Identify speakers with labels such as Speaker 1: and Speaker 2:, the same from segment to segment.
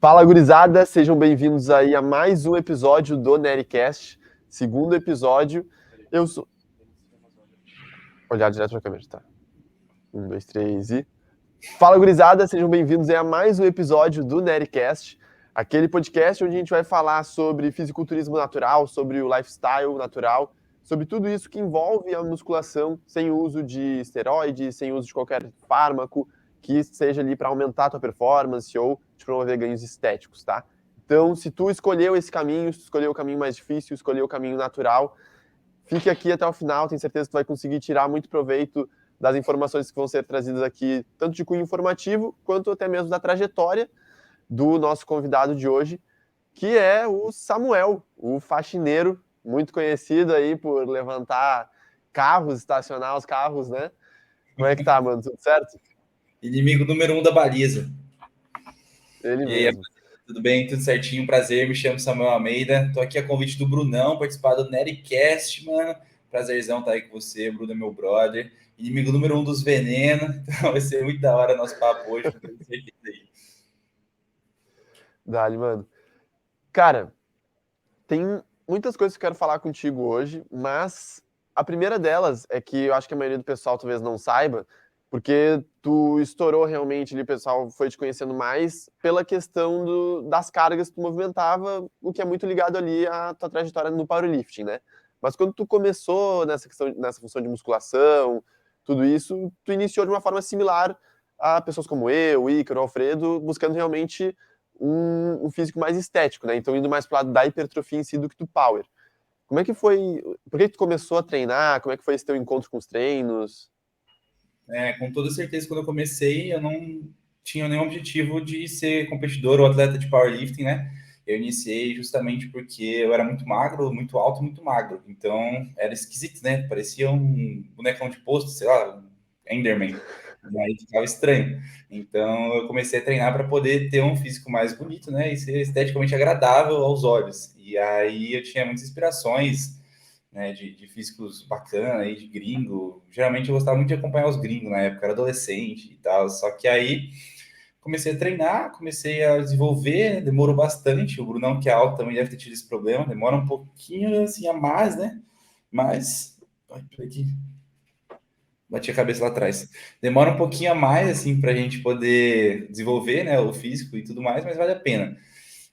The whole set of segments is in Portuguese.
Speaker 1: Fala, gurizada, sejam bem-vindos aí a mais um episódio do Nericast, segundo episódio. Eu sou... Olhar direto na câmera, tá? 1, 2, 3 e... Fala, gurizada, sejam bem-vindos aí a mais um episódio do Nericast, aquele podcast onde a gente vai falar sobre fisiculturismo natural, sobre o lifestyle natural, sobre tudo isso que envolve a musculação sem uso de esteroides, sem uso de qualquer fármaco, que seja ali para aumentar a tua performance ou te promover ganhos estéticos, tá? Então, se tu escolheu esse caminho, se tu escolheu o caminho mais difícil, escolheu o caminho natural, fique aqui até o final, tenho certeza que tu vai conseguir tirar muito proveito das informações que vão ser trazidas aqui, tanto de cunho informativo, quanto até mesmo da trajetória do nosso convidado de hoje, que é o Samuel, o faxineiro, muito conhecido aí por levantar carros, estacionar os carros, né? Como é que tá, mano? Tudo certo?
Speaker 2: Inimigo número 1 da baliza.
Speaker 1: Ele
Speaker 2: E aí,
Speaker 1: mesmo.
Speaker 2: tudo bem? Tudo certinho? Prazer, me chamo Samuel Almeida. Tô aqui a convite do Brunão, participar do Nericast, mano. Prazerzão estar aí com você, Bruno é meu brother. Inimigo número 1 dos venenos. Então vai ser muito da hora nosso papo hoje, com certeza aí.
Speaker 1: Dali, mano. Cara, tem muitas coisas que eu quero falar contigo hoje, mas a primeira delas é que eu acho que a maioria do pessoal talvez não saiba, porque tu estourou realmente ali, o pessoal foi te conhecendo mais pela questão das cargas que tu movimentava, o que é muito ligado ali à tua trajetória no powerlifting, né? Mas quando tu começou nessa questão, nessa função de musculação, tudo isso, tu iniciou de uma forma similar a pessoas como eu, o Ícaro, o Alfredo, buscando realmente um físico mais estético, né? Então indo mais pro lado da hipertrofia em si do que do power. Como é que foi? Por que tu começou a treinar? Como é que foi esse teu encontro com os treinos?
Speaker 2: Com toda certeza, quando eu comecei, eu não tinha nenhum objetivo de ser competidor ou atleta de powerlifting, né? Eu iniciei justamente porque eu era muito magro, muito alto, muito magro. Então, era esquisito, né? Parecia um bonecão de posto, sei lá, um Enderman. E aí ficava estranho. Então, eu comecei a treinar para poder ter um físico mais bonito, né? E ser esteticamente agradável aos olhos. E aí eu tinha muitas inspirações, né, de físicos bacana aí, de gringo. Geralmente eu gostava muito de acompanhar os gringos na época, era adolescente e tal. Só que aí comecei a treinar, comecei a desenvolver, demorou bastante. O Brunão, que é alto, também deve ter tido esse problema, demora um pouquinho assim a mais, né? Mas. Ai, aqui. Bati a cabeça lá atrás. Demora um pouquinho a mais, assim, para a gente poder desenvolver, né, o físico e tudo mais, mas vale a pena.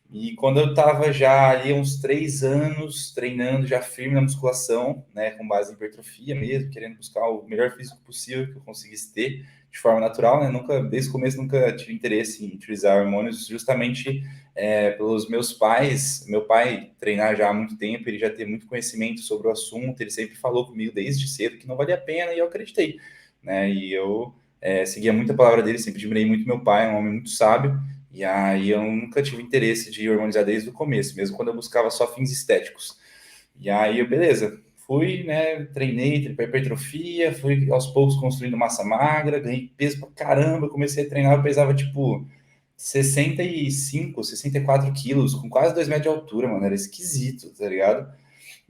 Speaker 2: E quando eu estava já ali uns 3 anos treinando já firme na musculação, né, com base em hipertrofia mesmo, querendo buscar o melhor físico possível que eu conseguisse ter de forma natural, né, nunca, desde o começo nunca tive interesse em utilizar hormônios, justamente pelos meus pais, meu pai treinar já há muito tempo, ele já tem muito conhecimento sobre o assunto, ele sempre falou comigo desde cedo que não valia a pena e eu acreditei, né, e eu seguia muito a palavra dele, sempre admirei muito meu pai, um homem muito sábio. E aí eu nunca tive interesse de hormonizar desde o começo, mesmo quando eu buscava só fins estéticos. E aí, beleza, fui, né, treinei para hipertrofia, fui aos poucos construindo massa magra, ganhei peso pra caramba, comecei a treinar, eu pesava tipo 65, 64 quilos, com quase 2 metros de altura, mano, era esquisito, tá ligado?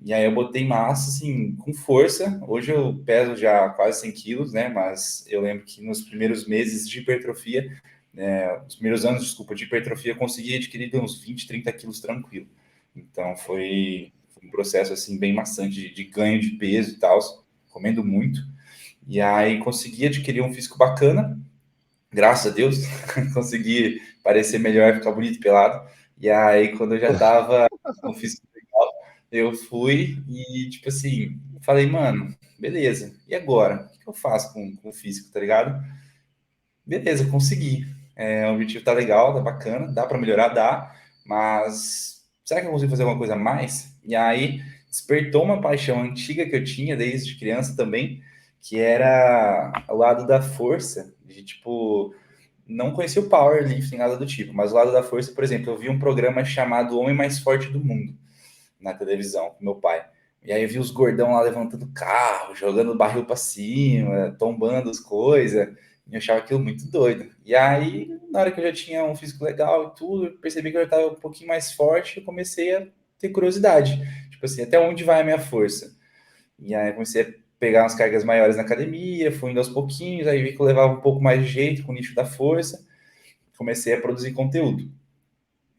Speaker 2: E aí eu botei massa, assim, com força. Hoje eu peso já quase 100 quilos, né? Mas eu lembro que nos primeiros meses de hipertrofia, os primeiros anos, desculpa, de hipertrofia, eu consegui adquirir uns 20, 30 quilos tranquilo. Então foi um processo, assim, bem maçante de ganho de peso e tal, comendo muito. E aí consegui adquirir um físico bacana, graças a Deus, consegui parecer melhor, ficar bonito pelado. E aí, quando eu já tava com o físico legal, eu fui e, tipo assim, falei, mano, beleza, e agora? O que eu faço com o físico, tá ligado? Beleza, consegui. O objetivo tá legal, tá bacana, dá para melhorar, dá, mas será que eu consigo fazer alguma coisa a mais? E aí, despertou uma paixão antiga que eu tinha desde criança também, que era o lado da força, de tipo não conhecia o powerlifting, nada do tipo, mas o lado da força, por exemplo, eu vi um programa chamado O Homem Mais Forte do Mundo na televisão com meu pai. E aí eu vi os gordão lá levantando carro, jogando barril para cima, tombando as coisas. E eu achava aquilo muito doido. E aí, na hora que eu já tinha um físico legal e tudo, eu percebi que eu estava um pouquinho mais forte, eu comecei a ter curiosidade. Tipo assim, até onde vai a minha força? E aí eu comecei a pegar umas cargas maiores na academia, fui indo aos pouquinhos, aí vi que eu levava um pouco mais de jeito com o nicho da força, comecei a produzir conteúdo.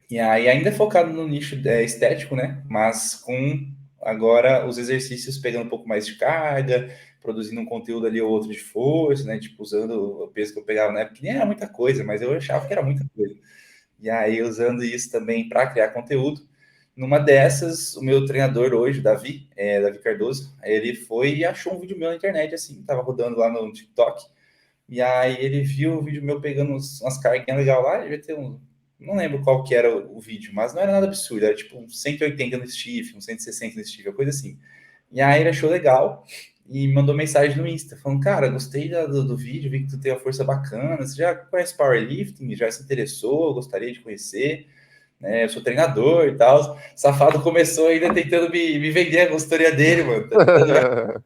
Speaker 2: E aí ainda focado no nicho estético, né? Mas com agora os exercícios pegando um pouco mais de carga, produzindo um conteúdo ali ou outro de força, né? Tipo, usando o peso que eu pegava na época, que nem era muita coisa, mas eu achava que era muita coisa. E aí usando isso também para criar conteúdo. Numa dessas, o meu treinador hoje, Davi, Davi Cardoso, ele foi e achou um vídeo meu na internet, assim, tava rodando lá no TikTok. E aí ele viu o vídeo meu pegando umas carguinhas legais lá, devia ter um. Não lembro qual que era o vídeo, mas não era nada absurdo, era tipo um 180 no stiff, um 160 no stiff, uma coisa assim. E aí ele achou legal e mandou mensagem no Insta, falando, cara, gostei do vídeo, vi que tu tem uma força bacana, você já conhece powerlifting, já se interessou, gostaria de conhecer, né? Eu sou treinador e tal. Safado começou ainda tentando me vender a consultoria dele, mano, tá tentando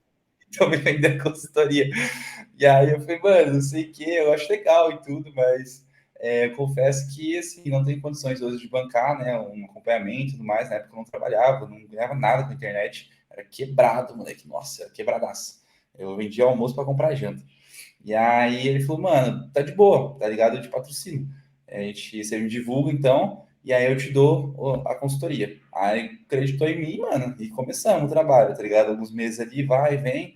Speaker 2: então, me vender a consultoria. E aí eu falei, mano, não sei o que, eu acho legal e tudo, mas eu confesso que, assim, não tenho condições hoje de bancar, né, um acompanhamento e tudo mais. Na época eu não trabalhava, não ganhava nada com a internet, era quebrado, moleque, nossa, era quebradaço. Eu vendia almoço para comprar janta. E aí ele falou, mano, tá de boa, tá ligado? Eu te patrocino. Você me divulga então, e aí eu te dou a consultoria. Aí acreditou em mim, mano, e começamos o trabalho, tá ligado? Alguns meses ali, vai, vem.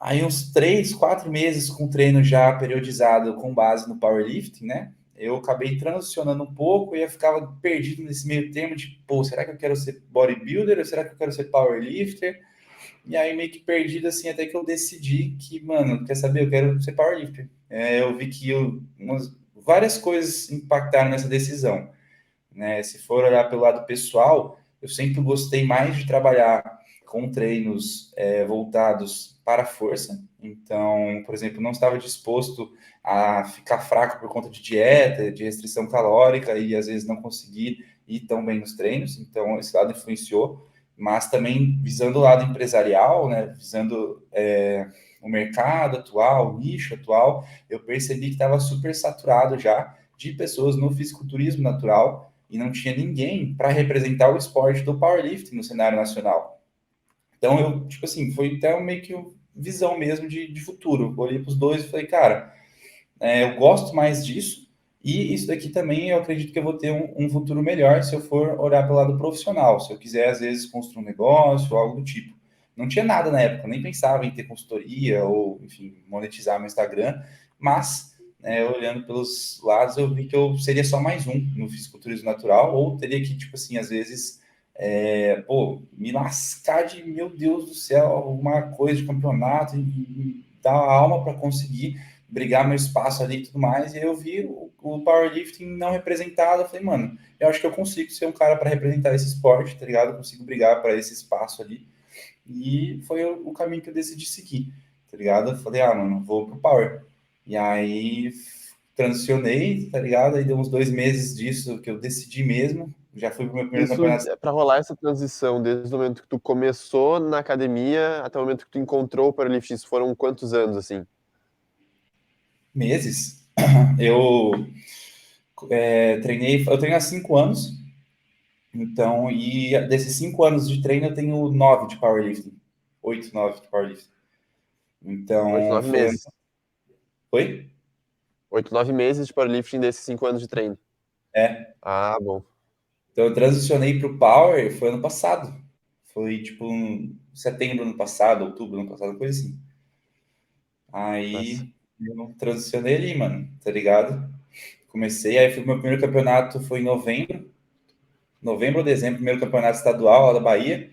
Speaker 2: Aí uns 3, 4 meses com treino já periodizado com base no powerlifting, né? Eu acabei transicionando um pouco e eu ficava perdido nesse meio termo de, pô, será que eu quero ser bodybuilder ou será que eu quero ser powerlifter? E aí meio que perdido assim, até que eu decidi que, mano, quer saber, eu quero ser powerlifter. Eu vi que várias coisas impactaram nessa decisão, né? Se for olhar pelo lado pessoal, eu sempre gostei mais de trabalhar com treinos voltados para a força. Então, por exemplo, não estava disposto a ficar fraco por conta de dieta, de restrição calórica e às vezes não conseguir ir tão bem nos treinos. Então, esse lado influenciou, mas também visando o lado empresarial, né? Visando o mercado atual, o nicho atual, eu percebi que estava super saturado já de pessoas no fisiculturismo natural e não tinha ninguém para representar o esporte do powerlifting no cenário nacional. Então, eu, tipo assim, foi até meio que visão mesmo de futuro. Eu olhei para os dois e falei, cara, eu gosto mais disso e isso daqui também eu acredito que eu vou ter um futuro melhor se eu for olhar pelo lado profissional, se eu quiser, às vezes, construir um negócio, algo do tipo. Não tinha nada na época, nem pensava em ter consultoria ou, enfim, monetizar meu Instagram, mas olhando pelos lados, eu vi que eu seria só mais um no fisiculturismo natural, ou teria que, tipo assim, às vezes, me lascar de, meu Deus do céu, alguma coisa de campeonato e dar a alma para conseguir brigar meu espaço ali e tudo mais. E aí eu vi o powerlifting não representado. Eu falei, mano, eu acho que eu consigo ser um cara para representar esse esporte, tá ligado? Eu consigo brigar para esse espaço ali. E foi o caminho que eu decidi seguir, tá ligado? Eu falei, mano, vou pro Power. E aí transicionei, tá ligado? Aí deu uns 2 meses disso que eu decidi mesmo. Já fui pro meu primeiro
Speaker 1: Isso,
Speaker 2: campeonato.
Speaker 1: para rolar essa transição, desde o momento que tu começou na academia até o momento que tu encontrou o powerlifting, isso foram quantos anos, assim?
Speaker 2: Meses. Eu eu treino há 5 anos. Então, e desses 5 anos de treino, eu tenho 9 de powerlifting. 8, 9 de powerlifting.
Speaker 1: Oito,
Speaker 2: Então,
Speaker 1: nove
Speaker 2: foi.
Speaker 1: meses.
Speaker 2: Oi?
Speaker 1: 8, 9 meses de powerlifting desses 5 anos de treino.
Speaker 2: É.
Speaker 1: Ah, bom.
Speaker 2: Então, eu transicionei para o Power foi ano passado. Foi tipo setembro do ano passado, outubro do ano passado, coisa assim.
Speaker 1: Mas,
Speaker 2: Aí eu transicionei ali, mano, tá ligado? Comecei, aí fui, meu primeiro campeonato foi em novembro ou dezembro, primeiro campeonato estadual lá da Bahia.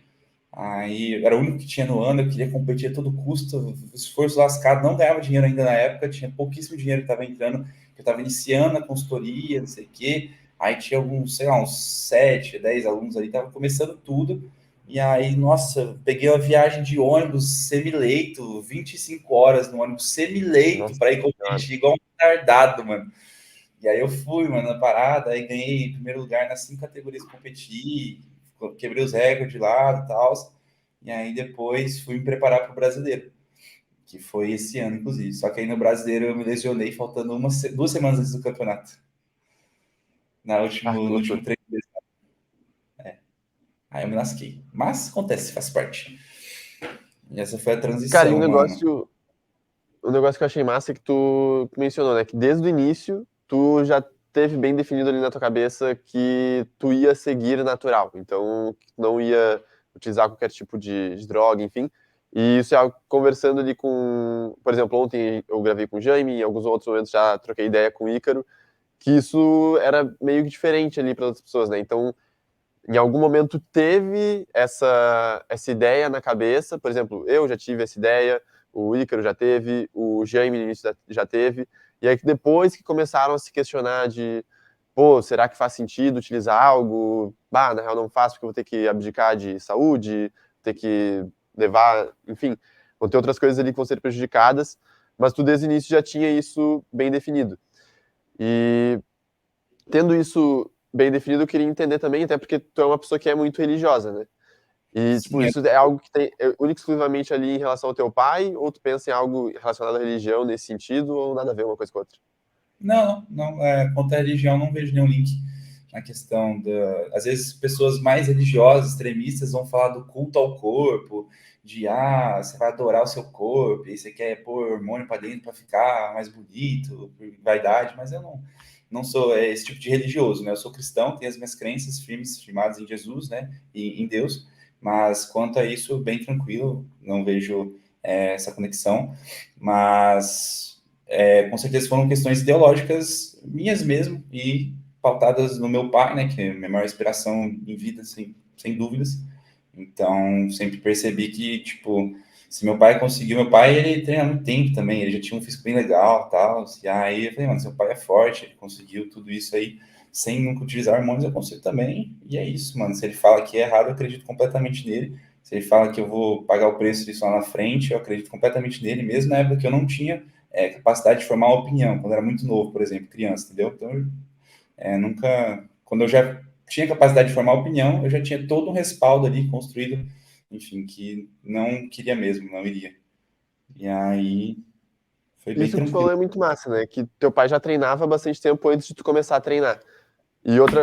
Speaker 2: Aí era o único que tinha no ano, eu queria competir a todo custo, esforço lascado, não ganhava dinheiro ainda na época, tinha pouquíssimo dinheiro que estava entrando, eu estava iniciando a consultoria, não sei o quê. Aí tinha alguns, sei lá, uns 7, 10 alunos ali, tava começando tudo. E aí, nossa, peguei uma viagem de ônibus semileito, 25 horas no ônibus semileito
Speaker 1: nossa
Speaker 2: para ir
Speaker 1: senhora.
Speaker 2: competir igual um retardado, mano. E aí eu fui, mano, na parada, aí ganhei primeiro lugar nas 5 categorias que competi, quebrei os recordes lá e tal. E aí depois fui me preparar para o brasileiro, que foi esse ano, inclusive. Só que aí no brasileiro eu me lesionei faltando 2 semanas antes do campeonato.
Speaker 1: Ah, que
Speaker 2: No
Speaker 1: loucura.
Speaker 2: último treino. Aí eu me lasquei. Mas acontece, faz parte. E essa foi a
Speaker 1: Cara, e
Speaker 2: transição, mano.
Speaker 1: um negócio que eu achei massa é que tu mencionou, né? Que desde o início tu já teve bem definido ali na tua cabeça que tu ia seguir natural, então não ia utilizar qualquer tipo de droga, enfim. E isso é algo, conversando ali com, por exemplo, ontem eu gravei com o Jaime, em alguns outros momentos já troquei ideia com o Ícaro, que isso era meio que diferente ali para outras pessoas, né? Então, em algum momento teve essa ideia na cabeça, por exemplo, eu já tive essa ideia, o Ícaro já teve, o Jaime no início já teve, e aí depois que começaram a se questionar de, pô, será que faz sentido utilizar algo? Bah, na real não faço porque eu vou ter que abdicar de saúde, ter que levar, enfim, vão ter outras coisas ali que vão ser prejudicadas, mas tu desde o início já tinha isso bem definido. E tendo isso bem definido, eu queria entender também, até porque tu é uma pessoa que é muito religiosa, né? E, tipo,
Speaker 2: Sim,
Speaker 1: isso é algo que tem único e exclusivamente ali em relação ao teu pai, ou tu pensa em algo relacionado à religião nesse sentido, ou nada a ver uma coisa com a outra?
Speaker 2: não, quanto à religião, não vejo nenhum link na questão da. Às vezes, pessoas mais religiosas, extremistas, vão falar do culto ao corpo, de você vai adorar o seu corpo, e você quer pôr hormônio para dentro para ficar mais bonito, por vaidade, mas eu não sou esse tipo de religioso, né? Eu sou cristão, tenho as minhas crenças firmadas em Jesus, né? E em Deus, mas quanto a isso, bem tranquilo, não vejo essa conexão, mas com certeza foram questões ideológicas minhas mesmo e pautadas no meu pai, né, que é a minha maior inspiração em vida, sem dúvidas. Então, sempre percebi que, tipo, se meu pai conseguiu, meu pai, ele treina há muito tempo também, ele já tinha um físico bem legal, tal, e aí eu falei, mano, seu pai é forte, ele conseguiu tudo isso aí, sem nunca utilizar hormônios, eu consigo também, e é isso, mano, se ele fala que é errado, eu acredito completamente nele, se ele fala que eu vou pagar o preço disso lá na frente, eu acredito completamente nele, mesmo na época que eu não tinha capacidade de formar uma opinião, quando eu era muito novo, por exemplo, criança, entendeu? Então, nunca. Quando eu já tinha capacidade de formar opinião, eu já tinha todo um respaldo ali construído, enfim, que não queria mesmo, não iria. E aí foi bem
Speaker 1: Isso que tu falou
Speaker 2: tranquilo.
Speaker 1: é muito massa, né? Que teu pai já treinava há bastante tempo antes de tu começar a treinar.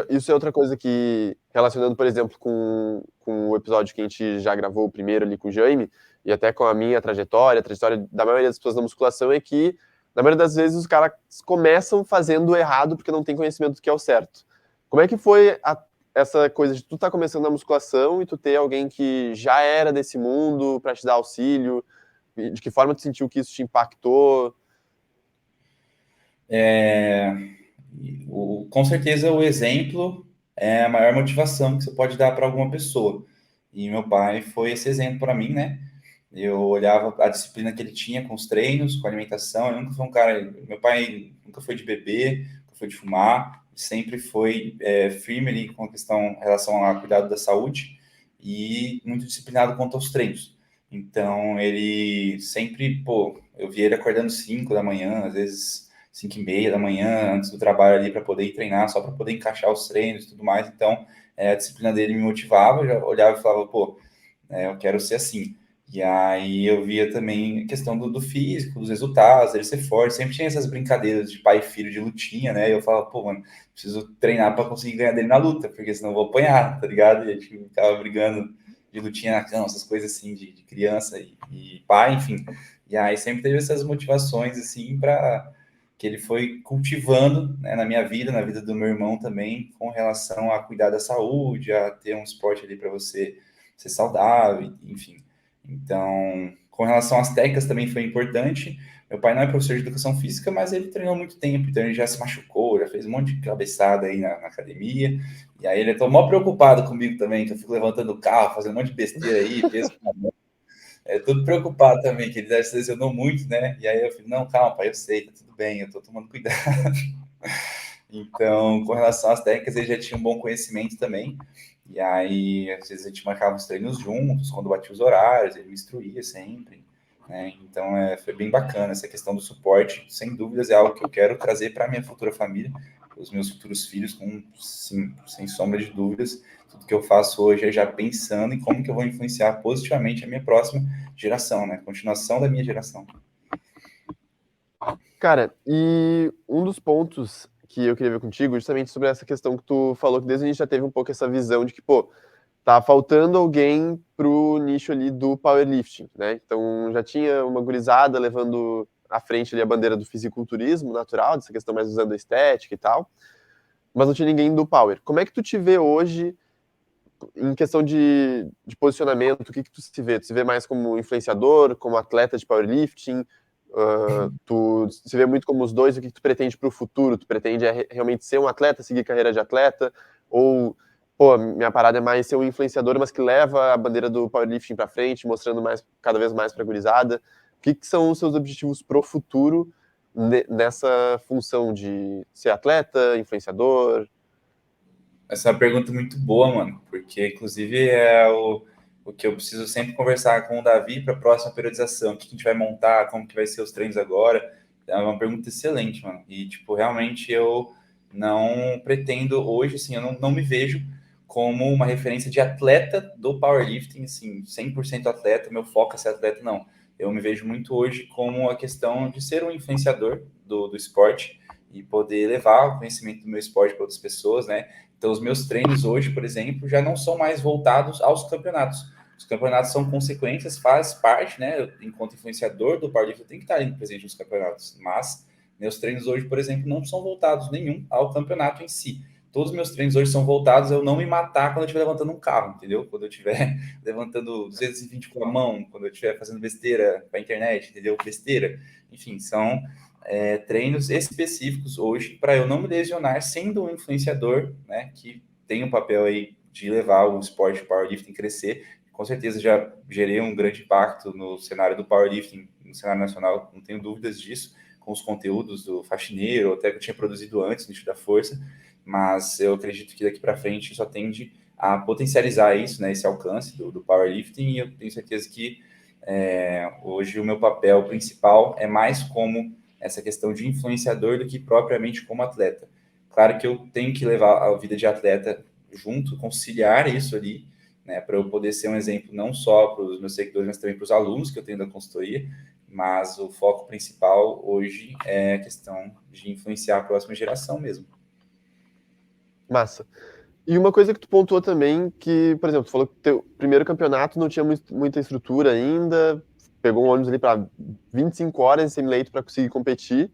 Speaker 1: Isso é outra coisa que, relacionando, por exemplo, com o episódio que a gente já gravou o primeiro ali com o Jaime, e até com a minha trajetória, a trajetória da maioria das pessoas na musculação, é que, na maioria das vezes, os caras começam fazendo errado porque não tem conhecimento do que é o certo. Como é que foi essa coisa de tu estar começando na musculação e tu ter alguém que já era desse mundo para te dar auxílio? De que forma tu sentiu que isso te impactou?
Speaker 2: Com certeza o exemplo é a maior motivação que você pode dar para alguma pessoa. E meu pai foi esse exemplo para mim, né? Eu olhava a disciplina que ele tinha com os treinos, com a alimentação. Eu nunca fui um cara. Meu pai nunca foi de beber, nunca foi de fumar, sempre foi firme ali com a questão em relação ao cuidado da saúde e muito disciplinado quanto aos treinos. Então ele sempre, pô, eu via ele acordando 5 da manhã, às vezes 5:30 da manhã, antes do trabalho ali, para poder ir treinar, só para poder encaixar os treinos e tudo mais. Então a disciplina dele me motivava, eu já olhava e falava, pô, eu quero ser assim. E aí eu via também a questão do físico, dos resultados, dele ser forte. Sempre tinha essas brincadeiras de pai e filho de lutinha, né? E eu falava, pô, mano, preciso treinar para conseguir ganhar dele na luta, porque senão eu vou apanhar, tá ligado? E a gente ficava brigando de lutinha na cama, essas coisas assim, de criança e pai, enfim. E aí sempre teve essas motivações, assim, para que ele foi cultivando, né, na minha vida, na vida do meu irmão também, com relação a cuidar da saúde, a ter um esporte ali para você ser saudável, enfim. Então, com relação às técnicas também foi importante. Meu pai não é professor de educação física, mas ele treinou muito tempo, então ele já se machucou, já fez um monte de cabeçada aí na academia. E aí ele tá mó preocupado comigo também, que eu fico levantando o carro, fazendo um monte de besteira aí, peso na mão. Tudo preocupado também, que ele já se lesionou muito, né? E aí eu fico, não, calma, pai, eu sei, tá tudo bem, eu tô tomando cuidado. Então, com relação às técnicas, ele já tinha um bom conhecimento também. E aí, às vezes a gente marcava os treinos juntos, quando batia os horários, ele me instruía sempre. Né? Então, foi bem bacana essa questão do suporte. Sem dúvidas, é algo que eu quero trazer para a minha futura família, para os meus futuros filhos, sim, sem sombra de dúvidas. Tudo que eu faço hoje é já pensando em como que eu vou influenciar positivamente a minha próxima geração, né? Continuação da minha geração.
Speaker 1: Cara, e um dos pontos que eu queria ver contigo, justamente sobre essa questão que tu falou, que desde a gente já teve um pouco essa visão de que, pô, tá faltando alguém pro nicho ali do powerlifting, né? Então já tinha uma gurizada levando à frente ali a bandeira do fisiculturismo natural, dessa questão mais usando a estética e tal. mas não tinha ninguém do Power. Como é que tu te vê hoje em questão de posicionamento? O que tu se vê? Tu se vê mais como influenciador, como atleta de powerlifting? Tu se vê muito como os dois? O que tu pretende para o futuro? Tu pretende realmente ser um atleta, seguir carreira de atleta? Ou, pô, minha parada é mais ser um influenciador, mas que leva a bandeira do powerlifting para frente, mostrando cada vez mais para a gurizada? O que são os seus objetivos pro futuro nessa função de ser atleta, influenciador?
Speaker 2: Essa é uma pergunta muito boa, mano, porque inclusive é o que eu preciso sempre conversar com o Davi para a próxima periodização. O que a gente vai montar, como que vai ser os treinos agora. É uma pergunta excelente, mano. E, tipo, realmente eu não pretendo hoje, assim, eu não me vejo como uma referência de atleta do powerlifting, assim, 100% atleta, meu foco é ser atleta, não. Eu me vejo muito hoje como a questão de ser um influenciador do esporte e poder levar o conhecimento do meu esporte para outras pessoas, né? Então, os meus treinos hoje, por exemplo, já não são mais voltados aos campeonatos. Os campeonatos são consequências, faz parte, né? Eu, enquanto influenciador do powerlifting, eu tenho que estar ali presente nos campeonatos. Mas meus treinos hoje, por exemplo, não são voltados nenhum ao campeonato em si. Todos os meus treinos hoje são voltados a eu não me matar quando eu estiver levantando um carro, entendeu? Quando eu estiver levantando 220 com a mão, quando eu estiver fazendo besteira para a internet, entendeu? Besteira. Enfim, são treinos específicos hoje para eu não me lesionar sendo um influenciador, né, que tem um papel aí de levar o esporte powerlifting crescer. Com certeza já gerei um grande impacto no cenário do powerlifting, no cenário nacional, não tenho dúvidas disso, com os conteúdos do faxineiro, até que eu tinha produzido antes no Nicho da Força, mas eu acredito que daqui para frente só tende a potencializar isso, né, esse alcance do powerlifting, e eu tenho certeza que hoje o meu papel principal é mais como essa questão de influenciador do que propriamente como atleta. Claro que eu tenho que levar a vida de atleta junto, conciliar isso ali, né, para eu poder ser um exemplo não só para os meus seguidores, mas também para os alunos que eu tenho da consultoria, mas o foco principal hoje é a questão de influenciar a próxima geração mesmo.
Speaker 1: Massa. E uma coisa que tu pontuou também, que, por exemplo, tu falou que teu primeiro campeonato não tinha muita estrutura ainda, pegou um ônibus ali para 25 horas em semi-leito para conseguir competir,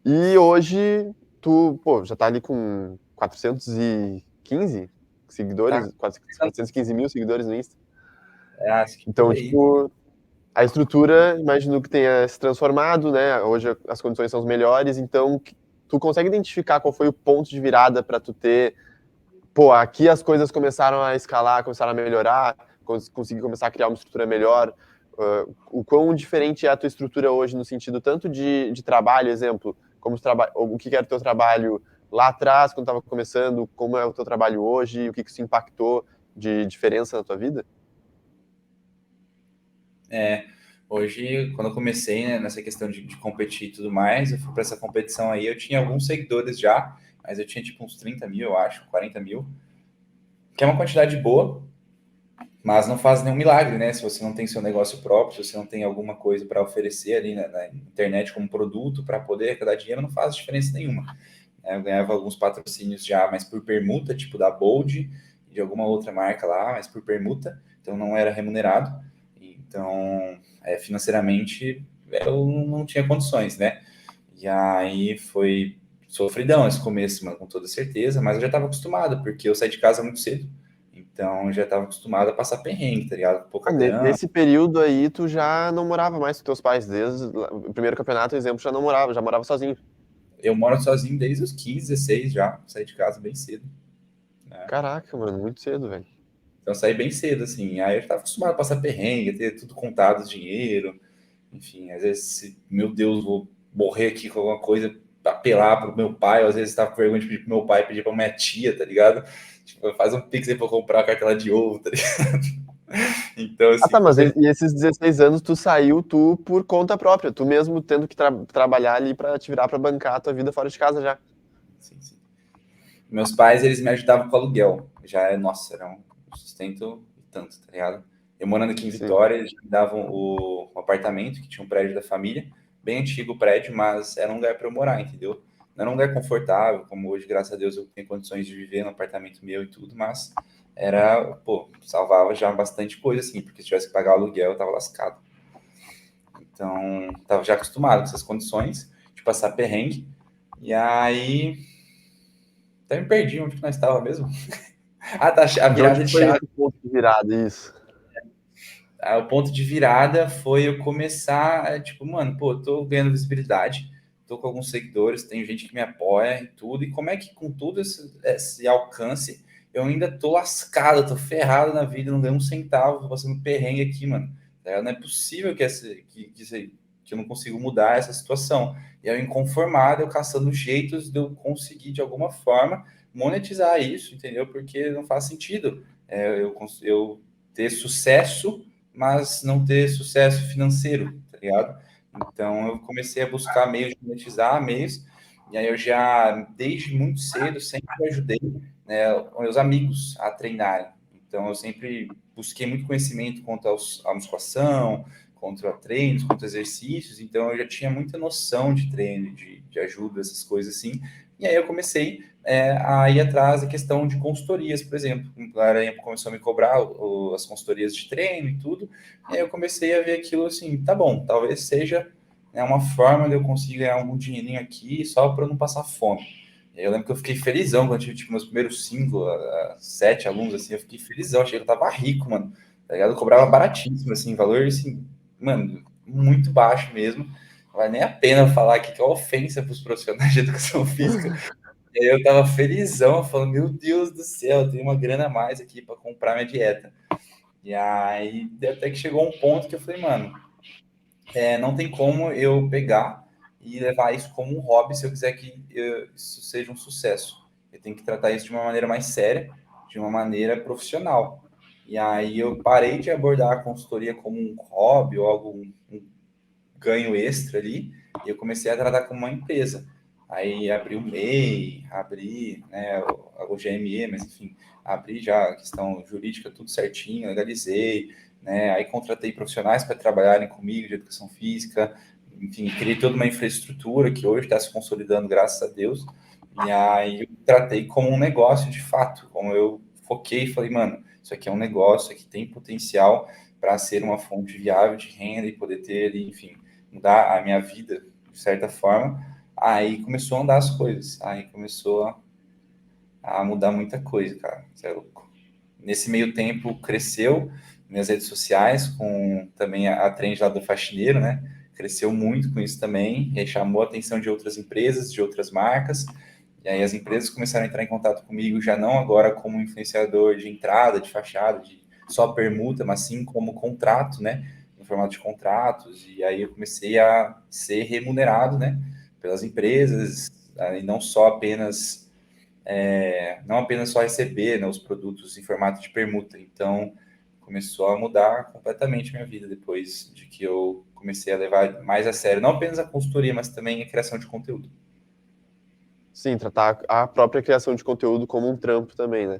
Speaker 1: e hoje tu, pô, já tá ali com 415
Speaker 2: Tá?
Speaker 1: seguidores, 415 mil seguidores no Insta.
Speaker 2: Acho que por
Speaker 1: Então,
Speaker 2: aí.
Speaker 1: tipo, a estrutura, imagino que tenha se transformado, né? Hoje as condições são melhores, então tu consegue identificar qual foi o ponto de virada para tu ter, pô, aqui as coisas começaram a escalar, começaram a melhorar, consegui começar a criar uma estrutura melhor. O quão diferente é a tua estrutura hoje no sentido tanto de trabalho, exemplo, como o que era o teu trabalho lá atrás, quando estava começando, como é o teu trabalho hoje, o que isso impactou de diferença na tua vida?
Speaker 2: Hoje, quando eu comecei, né, nessa questão de competir e tudo mais, eu fui para essa competição aí, eu tinha alguns seguidores já, mas eu tinha tipo uns 30 mil, eu acho, 40 mil, que é uma quantidade boa, mas não faz nenhum milagre, né? Se você não tem seu negócio próprio, se você não tem alguma coisa para oferecer ali na internet como produto para poder arrecadar dinheiro, não faz diferença nenhuma. Eu ganhava alguns patrocínios já, mas por permuta, tipo da Bold, de alguma outra marca lá, mas por permuta, então não era remunerado. Então, financeiramente, eu não tinha condições, né? E aí foi sofridão esse começo, mano, com toda certeza, mas eu já estava acostumado, porque eu saí de casa muito cedo. Então, eu já estava acostumado a passar perrengue, tá ligado? Pouca grana.
Speaker 1: Nesse período aí, tu já não morava mais com teus pais, desde o primeiro campeonato, exemplo, já morava sozinho.
Speaker 2: Eu moro sozinho desde os 15, 16 já, saí de casa bem cedo, né?
Speaker 1: Caraca, mano, muito cedo, velho.
Speaker 2: Então, eu saí bem cedo, assim. Aí eu estava acostumado a passar perrengue, a ter tudo contado, dinheiro. Enfim, às vezes, meu Deus, vou morrer aqui com alguma coisa, apelar pro meu pai, ou às vezes estava com vergonha de pedir pro meu pai, pedir pra minha tia, tá ligado? Tipo, faz um pix aí pra eu comprar uma cartela de ovo, tá ligado? Então,
Speaker 1: Ah,
Speaker 2: assim,
Speaker 1: tá,
Speaker 2: com
Speaker 1: mas
Speaker 2: certeza.
Speaker 1: e esses 16 anos tu saiu tu por conta própria, tu mesmo tendo que trabalhar ali pra te virar pra bancar a tua vida fora de casa já.
Speaker 2: Sim, sim. Meus pais, eles me ajudavam com aluguel. Já é, nossa, era um sustento e tanto, tá ligado? Eu morando aqui em
Speaker 1: Sim.
Speaker 2: Vitória, eles me davam um apartamento, que tinha um prédio da família, bem antigo o prédio, mas era um lugar para eu morar, entendeu? Não era um lugar confortável, como hoje, graças a Deus, eu tenho condições de viver no apartamento meu e tudo, mas era, pô, salvava já bastante coisa, assim, porque se tivesse que pagar o aluguel, eu tava lascado. Então, tava já acostumado com essas condições de passar perrengue. E aí, Até me perdi onde que nós estava mesmo. Ah, tá, a
Speaker 1: De
Speaker 2: virada
Speaker 1: onde
Speaker 2: de
Speaker 1: foi
Speaker 2: chave.
Speaker 1: esse ponto de virada, isso?
Speaker 2: O ponto de virada foi eu começar, tipo, mano, pô, eu tô ganhando visibilidade, tô com alguns seguidores, tem gente que me apoia e tudo, e como é que com todo esse alcance eu ainda tô lascado, tô ferrado na vida, não ganho um centavo, tô passando perrengue aqui, mano. Não é possível que eu não consigo mudar essa situação. E eu inconformado, eu caçando jeitos de eu conseguir, de alguma forma, monetizar isso, entendeu? Porque não faz sentido eu ter sucesso mas não ter sucesso financeiro, tá ligado? Então eu comecei a buscar meios de monetizar, meios, e aí eu já, desde muito cedo, sempre ajudei, né, meus amigos a treinarem. Então eu sempre busquei muito conhecimento quanto à musculação, contra treinos, contra exercícios, então eu já tinha muita noção de treino, de ajuda, essas coisas assim. E aí eu comecei a ir atrás da questão de consultorias, por exemplo. A galera começou a me cobrar as consultorias de treino e tudo, e aí eu comecei a ver aquilo assim, tá bom, talvez seja uma forma de eu conseguir ganhar algum dinheirinho aqui só para não passar fome. E aí eu lembro que eu fiquei felizão quando eu tive tipo, meus primeiros 7 alunos, assim, eu fiquei felizão, achei que eu tava rico, mano, tá ligado? Eu cobrava baratíssimo, assim, valor, assim, mano, muito baixo mesmo. Não vale nem a pena falar aqui que é uma ofensa para os profissionais de educação física. E aí eu tava felizão, falando, meu Deus do céu, eu tenho uma grana a mais aqui para comprar minha dieta. E aí até que chegou um ponto que eu falei, mano, não tem como eu pegar e levar isso como um hobby se eu quiser que isso seja um sucesso. Eu tenho que tratar isso de uma maneira mais séria, de uma maneira profissional. E aí eu parei de abordar a consultoria como um hobby ou algo, um ganho extra ali, e eu comecei a tratar como uma empresa. Aí abri o MEI, abri o GME, mas enfim, abri já a questão jurídica tudo certinho, legalizei, né? Aí contratei profissionais para trabalharem comigo de educação física, enfim, criei toda uma infraestrutura que hoje está se consolidando, graças a Deus. E aí eu tratei como um negócio de fato, como eu foquei e falei, mano, isso aqui é um negócio que tem potencial para ser uma fonte viável de renda e poder ter, enfim, mudar a minha vida de certa forma. Aí começou a andar as coisas, aí começou a mudar muita coisa, cara. Você é louco. Nesse meio tempo cresceu minhas redes sociais, com também a trend lá do faxineiro, né? Cresceu muito com isso também, e aí chamou a atenção de outras empresas, de outras marcas. E aí as empresas começaram a entrar em contato comigo, já não agora como influenciador de entrada, de fachada, de só permuta, mas sim como contrato, né? No formato de contratos. E aí eu comecei a ser remunerado, né? Pelas empresas, e não apenas só receber, né, os produtos em formato de permuta. Então começou a mudar completamente a minha vida depois de que eu comecei a levar mais a sério, não apenas a consultoria, mas também a criação de conteúdo.
Speaker 1: Sim, tratar a própria criação de conteúdo como um trampo também, né?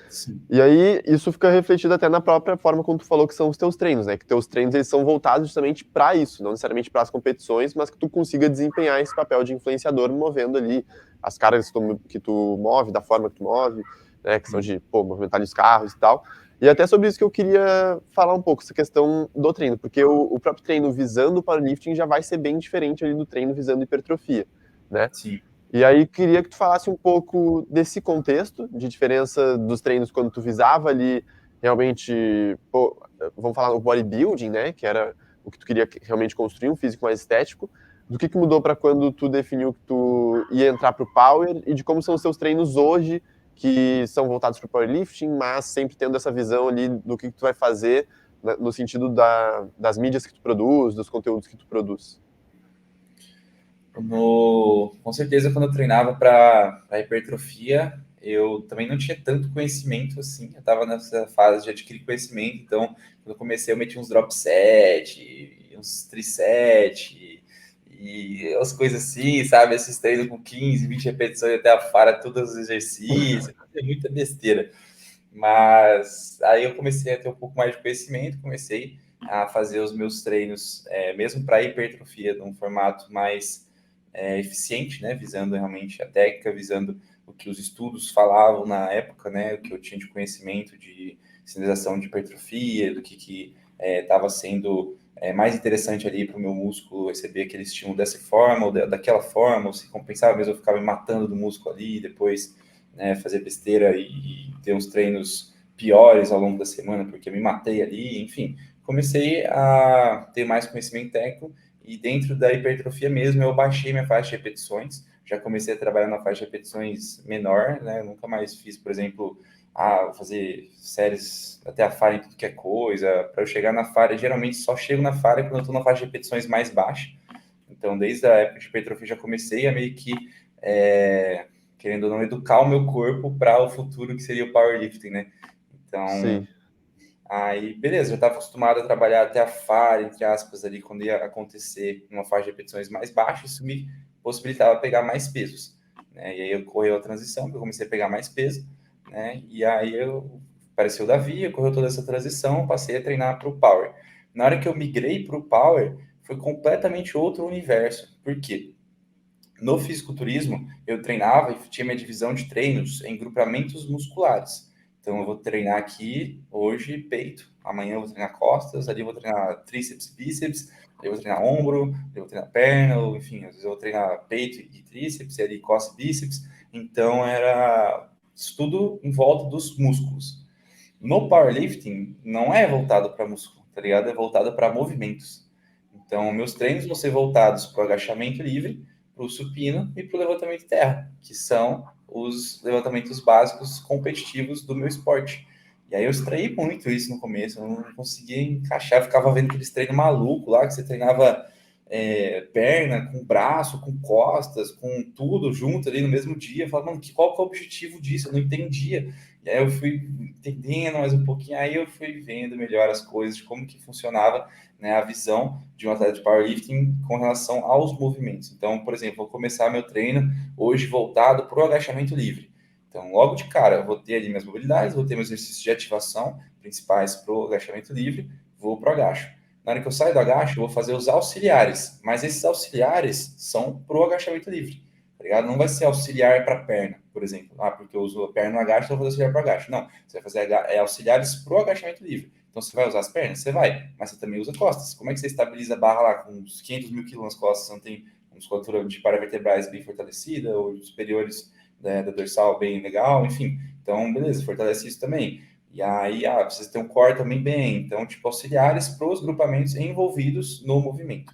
Speaker 2: Sim.
Speaker 1: E aí, isso fica refletido até na própria forma como tu falou que são os teus treinos, né? Que teus treinos, eles são voltados justamente para isso, não necessariamente para as competições, mas que tu consiga desempenhar esse papel de influenciador, movendo ali as cargas que tu move, da forma que tu move, né? Questão de, pô, movimentar ali os carros e tal. E até sobre isso que eu queria falar um pouco, essa questão do treino, porque o próprio treino visando o powerlifting já vai ser bem diferente ali do treino visando hipertrofia, né?
Speaker 2: Sim.
Speaker 1: E aí queria que tu falasse um pouco desse contexto, de diferença dos treinos quando tu visava ali realmente, pô, vamos falar no bodybuilding, né, que era o que tu queria realmente construir, um físico mais estético, do que mudou para quando tu definiu que tu ia entrar pro power e de como são os teus treinos hoje, que são voltados pro powerlifting, mas sempre tendo essa visão ali do que tu vai fazer no sentido das mídias que tu produz, dos conteúdos que tu produz.
Speaker 2: Com certeza, quando eu treinava para hipertrofia, eu também não tinha tanto conhecimento assim. Eu estava nessa fase de adquirir conhecimento, então, quando eu comecei, eu meti uns drop set, uns triset e as coisas assim, sabe? Esses treinos com 15, 20 repetições até a fara, todos os exercícios, é muita besteira. Mas aí eu comecei a ter um pouco mais de conhecimento, comecei a fazer os meus treinos, mesmo para hipertrofia, num formato mais eficiente, né? Visando realmente a técnica, visando o que os estudos falavam na época, né? O que eu tinha de conhecimento de sinalização de hipertrofia, do que estava sendo mais interessante ali para o meu músculo receber aquele estímulo dessa forma ou daquela forma, ou se compensava mesmo eu ficava me matando do músculo ali, depois né, fazer besteira e ter uns treinos piores ao longo da semana, porque eu me matei ali, enfim. Comecei a ter mais conhecimento técnico e dentro da hipertrofia mesmo eu baixei minha faixa de repetições, já comecei a trabalhar na faixa de repetições menor, né, eu nunca mais fiz, por exemplo, fazer séries até a falha em tudo que é coisa, para eu chegar na falha, geralmente só chego na falha quando eu estou na faixa de repetições mais baixa. Então, desde a época de hipertrofia, já comecei a meio que, querendo ou não, educar o meu corpo para o futuro que seria o powerlifting, né? Então,
Speaker 1: Sim.
Speaker 2: aí, beleza, já estava acostumado a trabalhar até a falha, entre aspas, ali, quando ia acontecer uma faixa de repetições mais baixa, isso me possibilitava pegar mais pesos, né? E aí ocorreu a transição, que eu comecei a pegar mais peso, né? E aí apareceu o Davi, ocorreu toda essa transição, passei a treinar para o Power. Na hora que eu migrei para o Power, foi completamente outro universo. Por quê? No fisiculturismo, eu treinava e tinha minha divisão de treinos em grupamentos musculares. Então, eu vou treinar aqui hoje peito, amanhã eu vou treinar costas, ali eu vou treinar tríceps e bíceps, ali eu vou treinar ombro, ali eu vou treinar perna, ou, enfim, às vezes eu vou treinar peito e tríceps, e ali costas e bíceps. Então, era tudo em volta dos músculos. No powerlifting, não é voltado para músculo, tá ligado? É voltado para movimentos. Então, meus treinos vão ser voltados para o agachamento livre, para o supino e para o levantamento de terra, que são os levantamentos básicos competitivos do meu esporte. E aí eu extraí muito isso no começo, eu não conseguia encaixar, eu ficava vendo aqueles treinos malucos lá, que você treinava perna, com braço, com costas, com tudo junto ali no mesmo dia. Eu falava, mano, qual que é o objetivo disso? Eu não entendia. E aí eu fui entendendo mais um pouquinho, aí eu fui vendo melhor as coisas, de como que funcionava, né, a visão de um atleta de powerlifting com relação aos movimentos. Então, por exemplo, vou começar meu treino hoje voltado para o agachamento livre. Então, logo de cara, eu vou ter ali minhas mobilidades, vou ter meus exercícios de ativação principais para o agachamento livre, vou para o agacho. Na hora que eu saio do agacho, eu vou fazer os auxiliares, mas esses auxiliares são para o agachamento livre, tá ligado? Não vai ser auxiliar para perna, por exemplo. Porque eu uso a perna no agacho, então eu vou fazer auxiliar para agacho. Não, você vai fazer auxiliares para o agachamento livre. Então, você vai usar as pernas? Você vai, mas você também usa costas. Como é que você estabiliza a barra lá com uns 500 mil quilos nas costas? Você não tem uma musculatura de paravertebrais bem fortalecida, ou superiores, né, da dorsal bem legal, enfim. Então, beleza, fortalece isso também. E aí, precisa ter um core também bem. Então, tipo, auxiliares para os grupamentos envolvidos no movimento.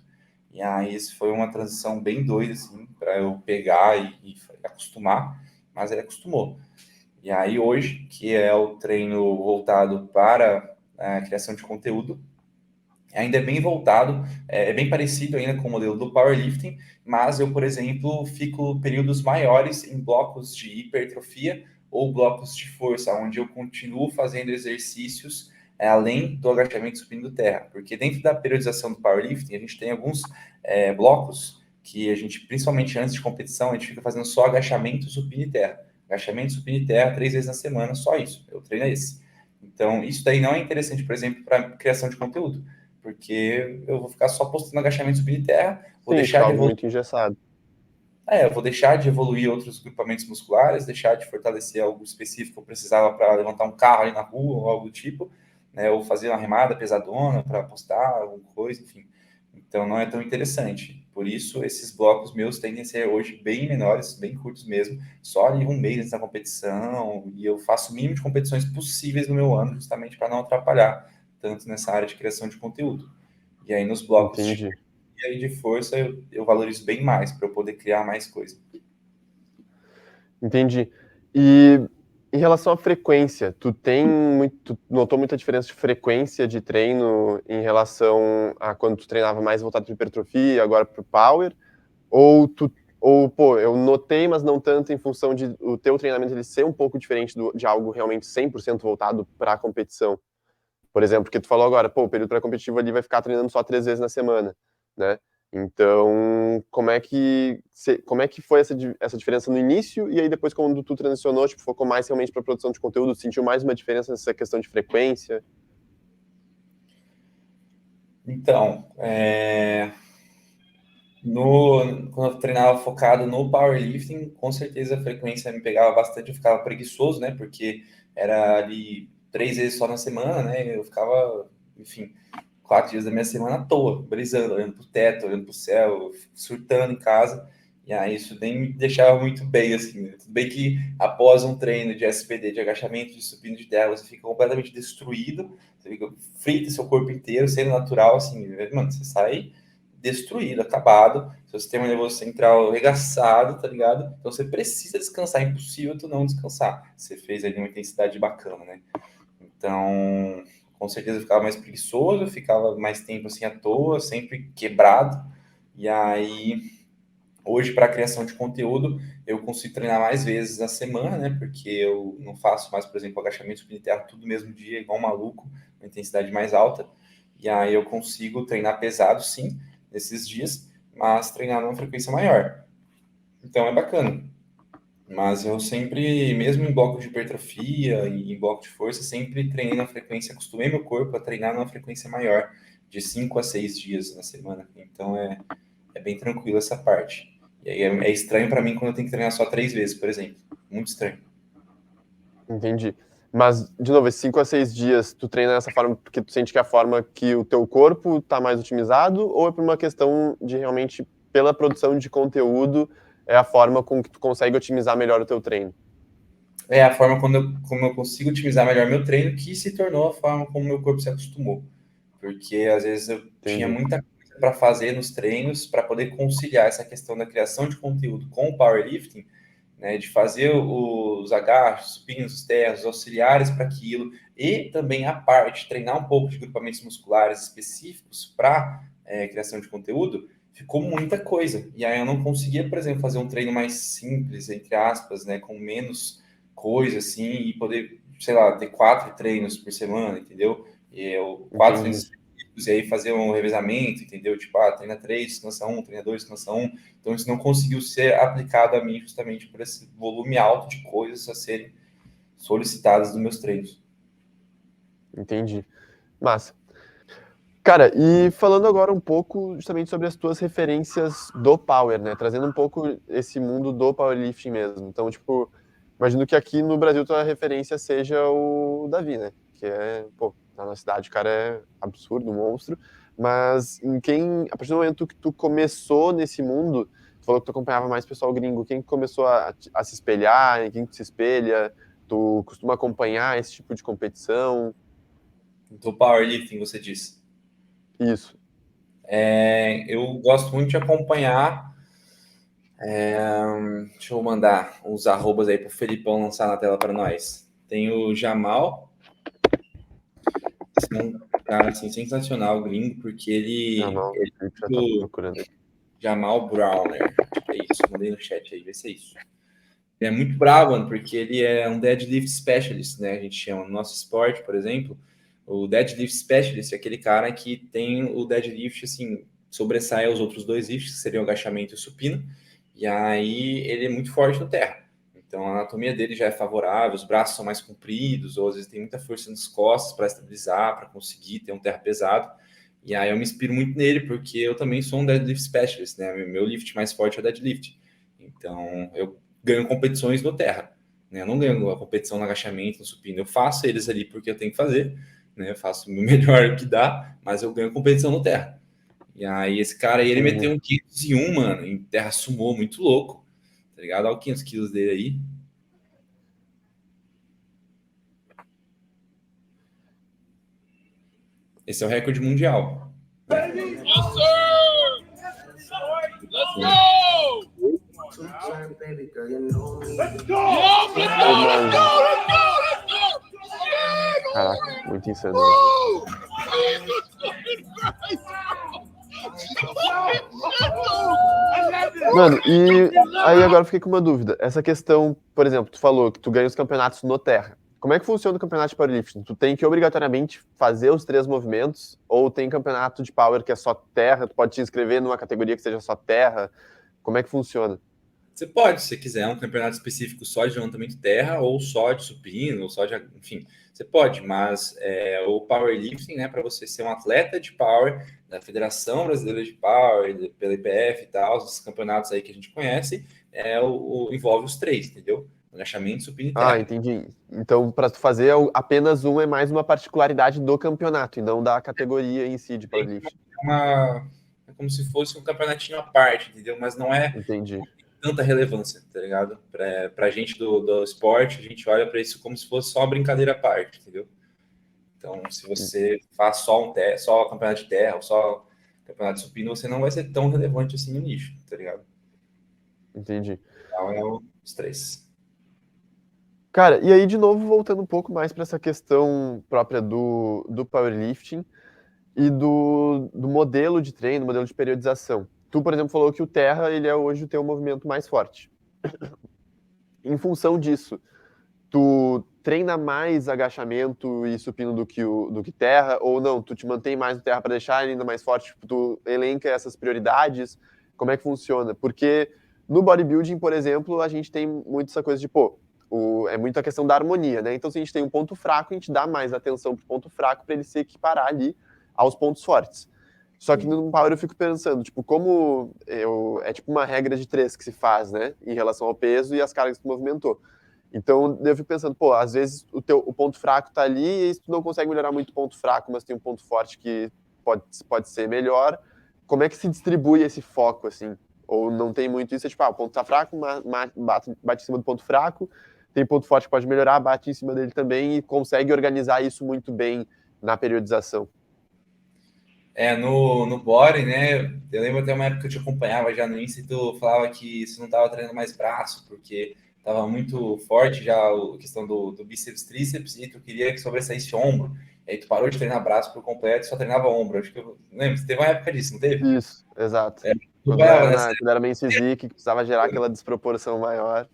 Speaker 2: E aí, isso foi uma transição bem doida, assim, para eu pegar e acostumar, mas ele acostumou. E aí, hoje, que é o treino voltado para a criação de conteúdo, ainda é bem voltado, é bem parecido ainda com o modelo do powerlifting, mas eu, por exemplo, fico períodos maiores em blocos de hipertrofia ou blocos de força, onde eu continuo fazendo exercícios além do agachamento subindo terra, porque dentro da periodização do powerlifting a gente tem alguns blocos que a gente, principalmente antes de competição, a gente fica fazendo só agachamento, supino e terra. Agachamento, supino e terra 3 vezes na semana, só isso. Eu treino esse. Então, isso daí não é interessante, por exemplo, para criação de conteúdo, porque eu vou ficar só postando agachamento, supino e terra, vou
Speaker 1: Sim,
Speaker 2: deixar
Speaker 1: fica
Speaker 2: de
Speaker 1: algo
Speaker 2: evoluir.
Speaker 1: muito engessado.
Speaker 2: Eu vou deixar de evoluir outros grupamentos musculares, deixar de fortalecer algo específico que eu precisava para levantar um carro ali na rua ou algo do tipo, né? Ou fazer uma remada pesadona para postar alguma coisa, enfim. Então não é tão interessante. Por isso, esses blocos meus tendem a ser hoje bem menores, bem curtos mesmo, só ali um mês antes da competição, e eu faço o mínimo de competições possíveis no meu ano, justamente para não atrapalhar tanto nessa área de criação de conteúdo. E aí nos blocos de
Speaker 1: Entendi.
Speaker 2: e aí de força eu valorizo bem mais para eu poder criar mais coisa.
Speaker 1: Entendi. E em relação à frequência, tu notou muita diferença de frequência de treino em relação a quando tu treinava mais voltado para hipertrofia e agora para o power? Pô, eu notei, mas não tanto em função de o teu treinamento ele ser um pouco diferente de algo realmente 100% voltado para a competição. Por exemplo, porque tu falou agora, pô, o período pré-competitivo ali vai ficar treinando só 3 vezes na semana, né? Então, como é que foi essa diferença no início e aí depois quando tu transicionou, tipo, focou mais realmente para produção de conteúdo, sentiu mais uma diferença nessa questão de frequência?
Speaker 2: Então, quando eu treinava focado no powerlifting, com certeza a frequência me pegava bastante, eu ficava preguiçoso, né? Porque era ali 3 vezes só na semana, né? Eu ficava, enfim, 4 dias da minha semana à toa, brisando, olhando pro teto, olhando pro céu, surtando em casa. E aí isso nem me deixava muito bem, assim, né? Tudo bem que após um treino de SPD, de agachamento, de supino de terra, você fica completamente destruído, você fica frita seu corpo inteiro, sendo natural, assim, mano, você sai destruído, acabado, seu sistema nervoso central arregaçado, tá ligado? Então você precisa descansar, é impossível tu não descansar. Você fez ali uma intensidade bacana, né? Então, com certeza eu ficava mais preguiçoso, eu ficava mais tempo assim à toa, sempre quebrado. E aí, hoje, para a criação de conteúdo, eu consigo treinar mais vezes na semana, né? Porque eu não faço mais, por exemplo, agachamento, supino de terra tudo no mesmo dia, igual um maluco, uma intensidade mais alta. E aí eu consigo treinar pesado, sim, nesses dias, mas treinar numa frequência maior. Então é bacana. Mas eu sempre, mesmo em bloco de hipertrofia e em bloco de força, sempre treinei na frequência, acostumei meu corpo a treinar numa frequência maior, de 5 a 6 dias na semana. Então é bem tranquilo essa parte. E aí é estranho para mim quando eu tenho que treinar só 3 vezes, por exemplo. Muito estranho.
Speaker 1: Entendi. Mas, de novo, esses 5 a 6 dias, tu treina dessa forma porque tu sente que é a forma que o teu corpo tá mais otimizado, ou é por uma questão de realmente, pela produção de conteúdo, é a forma com que tu consegue otimizar melhor o teu treino?
Speaker 2: É a forma como eu consigo otimizar melhor meu treino, que se tornou a forma como meu corpo se acostumou. Porque às vezes eu tinha
Speaker 1: Entendi.
Speaker 2: muita coisa para fazer nos treinos para poder conciliar essa questão da criação de conteúdo com o powerlifting, né, de fazer os agachos, supinos, os terras, os auxiliares para aquilo, e também a parte, treinar um pouco de grupamentos musculares específicos para criação de conteúdo, ficou muita coisa. E aí eu não conseguia, por exemplo, fazer um treino mais simples, entre aspas, né, com menos coisa, assim, e poder, sei lá, ter 4 treinos por semana, entendeu? E eu, 4
Speaker 1: Entendi.
Speaker 2: treinos e aí fazer um revezamento, entendeu? Tipo, treina 3, descansa 1, treina 2, descansa 1. Então, isso não conseguiu ser aplicado a mim justamente por esse volume alto de coisas a serem solicitadas nos meus treinos.
Speaker 1: Entendi. Massa. Cara, e falando agora um pouco justamente sobre as tuas referências do Power, né? Trazendo um pouco esse mundo do powerlifting mesmo. Então, tipo, imagino que aqui no Brasil tua referência seja o Davi, né? Que é, pô, na nossa cidade o cara é absurdo, um monstro. Mas a partir do momento que tu começou nesse mundo, tu falou que tu acompanhava mais pessoal gringo, quem começou a se espelhar, em quem tu se espelha? Tu costuma acompanhar esse tipo de competição?
Speaker 2: Do powerlifting, você disse.
Speaker 1: Isso.
Speaker 2: Eu gosto muito de acompanhar. Deixa eu mandar uns arrobas aí para o Felipão lançar na tela para nós. Tem o Jamal, um cara assim, sensacional, gringo, porque
Speaker 1: Jamal,
Speaker 2: ele
Speaker 1: o Felipe já tá
Speaker 2: do
Speaker 1: procurando aqui.
Speaker 2: Jamal Browner. É isso, mandei no chat aí, vê se é isso. Ele é muito bravo, mano, porque ele é um deadlift specialist, né? A gente chama no nosso esporte, por exemplo, o deadlift specialist é aquele cara que tem o deadlift, assim, sobressai aos outros dois lifts, que seriam o agachamento e o supino, e aí ele é muito forte no terra. Então a anatomia dele já é favorável, os braços são mais compridos, ou às vezes tem muita força nas costas para estabilizar, para conseguir ter um terra pesado. E aí eu me inspiro muito nele, porque eu também sou um deadlift specialist, né? Meu lift mais forte é o deadlift. Então eu ganho competições no terra. Né? Eu não ganho a competição no agachamento, no supino. Eu faço eles ali porque eu tenho que fazer. Né? Eu faço o melhor que dá, mas eu ganho competição no terra. E aí esse cara aí, ele
Speaker 1: Entendi.
Speaker 2: meteu um 501, mano, em terra sumô, muito louco. Tá ligado? Olha os 500 quilos dele aí. Esse é o recorde mundial. Né?
Speaker 3: Yes, sir! Let's go! Let's go!
Speaker 1: Caraca, muito insano. Mano, e aí agora eu fiquei com uma dúvida. Essa questão, por exemplo, tu falou que tu ganha os campeonatos no terra. Como é que funciona o campeonato de powerlifting? Tu tem que obrigatoriamente fazer os 3 movimentos? Ou tem campeonato de power que é só terra? Tu pode te inscrever numa categoria que seja só terra? Como é que funciona?
Speaker 2: Você pode, se você quiser, um campeonato específico só de levantamento terra, ou só de supino, ou só de. Enfim, você pode, mas o powerlifting, né, para você ser um atleta de power da Federação Brasileira de Power, pela IPF e tal, os campeonatos aí que a gente conhece, envolve os 3, entendeu? Agachamento, supino e
Speaker 1: Ah,
Speaker 2: terra.
Speaker 1: entendi. Então, para tu fazer apenas um é mais uma particularidade do campeonato e não da categoria em si de
Speaker 2: Tem
Speaker 1: powerlifting.
Speaker 2: é como se fosse um campeonatinho à parte, entendeu? Mas não é
Speaker 1: Entendi.
Speaker 2: tanta relevância, tá ligado? Pra gente do esporte, a gente olha para isso como se fosse só uma brincadeira à parte, entendeu? Então, se você faz só campeonato de terra ou só campeonato de supino, você não vai ser tão relevante assim no nicho, tá ligado?
Speaker 1: Entendi.
Speaker 2: Então, é os três.
Speaker 1: Cara, e aí, de novo, voltando um pouco mais para essa questão própria do powerlifting e do modelo de treino, modelo de periodização. Tu, por exemplo, falou que o terra, ele é hoje o teu movimento mais forte. Em função disso, tu treina mais agachamento e supino do que terra, ou não? Tu te mantém mais no terra para deixar ele ainda mais forte? Tipo, tu elenca essas prioridades? Como é que funciona? Porque no bodybuilding, por exemplo, a gente tem muito essa coisa de, pô, é muito a questão da harmonia, né? Então, se a gente tem um ponto fraco, a gente dá mais atenção pro ponto fraco para ele se equiparar ali aos pontos fortes. Só que no Power eu fico pensando, tipo, é tipo uma regra de 3 que se faz, né? Em relação ao peso e as cargas que tu movimentou. Então, eu fico pensando, pô, às vezes o ponto fraco tá ali e tu não consegue melhorar muito o ponto fraco, mas tem um ponto forte que pode ser melhor. Como é que se distribui esse foco, assim? Ou não tem muito isso? É tipo, o ponto tá fraco, bate em cima do ponto fraco, tem ponto forte que pode melhorar, bate em cima dele também e consegue organizar isso muito bem na periodização.
Speaker 2: No body, né? Eu lembro até uma época que eu te acompanhava já no Insta e tu falava que você não tava treinando mais braço, porque tava muito forte já a questão do bíceps, tríceps, e tu queria que sobressaísse ombro. E aí tu parou de treinar braço por completo e só treinava ombro. Acho que eu lembro, teve uma época disso, não teve?
Speaker 1: Isso, exato.
Speaker 2: Tu acompanhava nessa
Speaker 1: Quando era Men's Physique, que precisava gerar aquela desproporção maior.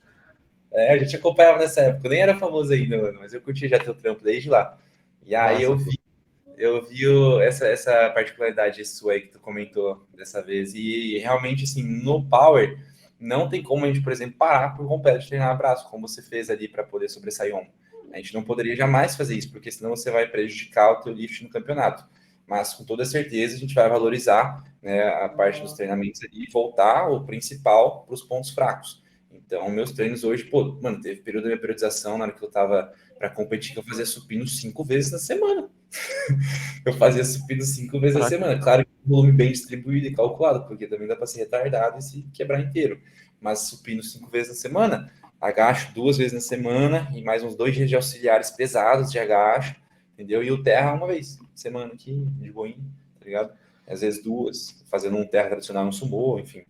Speaker 2: a gente acompanhava nessa época. Eu nem era famoso ainda, mano, mas eu curti já teu trampo desde lá. E aí
Speaker 1: Massa, pô.
Speaker 2: eu vi essa particularidade sua aí que tu comentou dessa vez. E realmente, assim, no Power, não tem como a gente, por exemplo, parar por completo de treinar braço, como você fez ali para poder sobressair ombro. A gente não poderia jamais fazer isso, porque senão você vai prejudicar o teu lift no campeonato. Mas com toda certeza a gente vai valorizar, né, a parte dos treinamentos ali e voltar o principal para os pontos fracos. Então, meus treinos hoje, pô, mano, teve período da minha periodização, na hora que eu tava para competir, que eu fazia supino 5 vezes na semana. Eu fazia supino 5 vezes na
Speaker 1: Caraca.
Speaker 2: semana. Claro que um volume bem distribuído e calculado, porque também dá para ser retardado e se quebrar inteiro. Mas supino 5 vezes na semana, agacho 2 vezes na semana e mais uns 2 dias de auxiliares pesados de agacho, entendeu? E o terra uma vez na semana aqui, de boinha, tá ligado? Às vezes 2, fazendo um terra tradicional no sumô, enfim.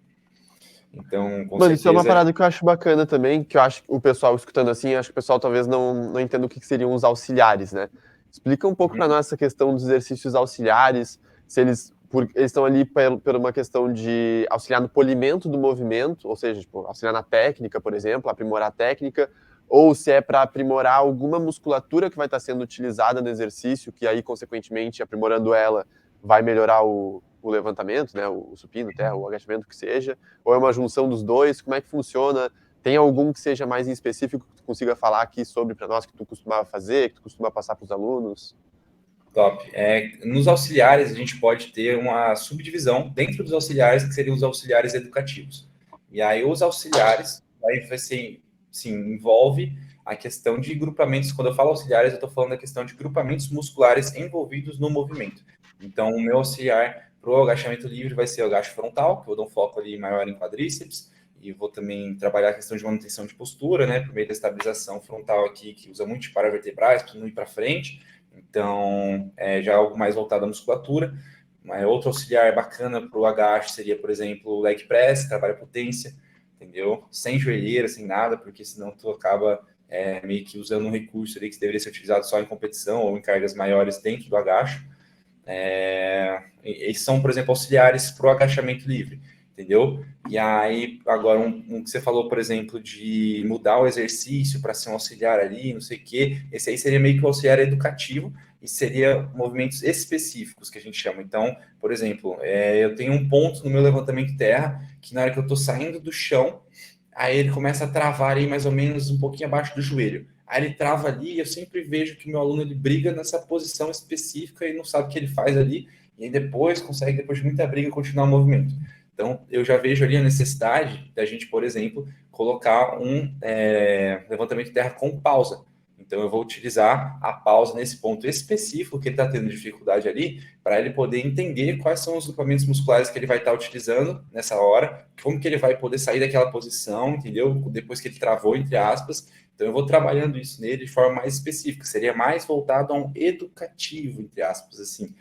Speaker 2: Então, com
Speaker 1: Mano, isso é uma
Speaker 2: certeza.
Speaker 1: parada que eu acho bacana também, que eu acho que o pessoal escutando assim, acho que o pessoal talvez não entenda o que seriam os auxiliares, né? Explica um pouco para nós essa questão dos exercícios auxiliares, se eles estão ali por uma questão de auxiliar no polimento do movimento, ou seja, tipo, auxiliar na técnica, por exemplo, aprimorar a técnica, ou se é para aprimorar alguma musculatura que vai estar sendo utilizada no exercício, que aí, consequentemente, aprimorando ela, vai melhorar o levantamento, né? O supino, terra, o agachamento, que seja. Ou é uma junção dos dois? Como é que funciona? Tem algum que seja mais em específico que tu consiga falar aqui sobre para nós, que tu costumava fazer, que tu costuma passar para os alunos?
Speaker 2: Top. Nos auxiliares, a gente pode ter uma subdivisão dentro dos auxiliares, que seriam os auxiliares educativos. E aí, os auxiliares, aí você, sim, envolve a questão de grupamentos. Quando eu falo auxiliares, eu estou falando da questão de grupamentos musculares envolvidos no movimento. Então, o meu auxiliar para o agachamento livre vai ser o agacho frontal, que eu dou um foco ali maior em quadríceps, e vou também trabalhar a questão de manutenção de postura, né, por meio da estabilização frontal aqui, que usa muito para vertebrais, para não ir para frente. Então, já algo mais voltado à musculatura. Outro auxiliar bacana para o agacho seria, por exemplo, o leg press, trabalha potência, entendeu? Sem joelheira, sem nada, porque senão tu acaba meio que usando um recurso ali que deveria ser utilizado só em competição ou em cargas maiores dentro do agacho. Esses são, por exemplo, auxiliares para o agachamento livre, entendeu? E aí, agora, um que você falou, por exemplo, de mudar o exercício para ser um auxiliar ali, não sei o quê, esse aí seria meio que um auxiliar educativo e seria movimentos específicos que a gente chama. Então, por exemplo, eu tenho um ponto no meu levantamento terra que na hora que eu estou saindo do chão, aí ele começa a travar aí mais ou menos um pouquinho abaixo do joelho. Aí ele trava ali e eu sempre vejo que o meu aluno ele briga nessa posição específica e não sabe o que ele faz ali, e aí depois consegue, depois de muita briga, continuar o movimento. Então, eu já vejo ali a necessidade da gente, por exemplo, colocar um levantamento de terra com pausa. Então, Então, eu vou utilizar a pausa nesse ponto específico que ele está tendo dificuldade ali, para ele poder entender quais são os grupamentos musculares que ele vai estar utilizando nessa hora, como que ele vai poder sair daquela posição, entendeu? Depois que ele travou, entre aspas. Então, eu vou trabalhando isso nele de forma mais específica, seria mais voltado a um educativo, entre aspas, assim.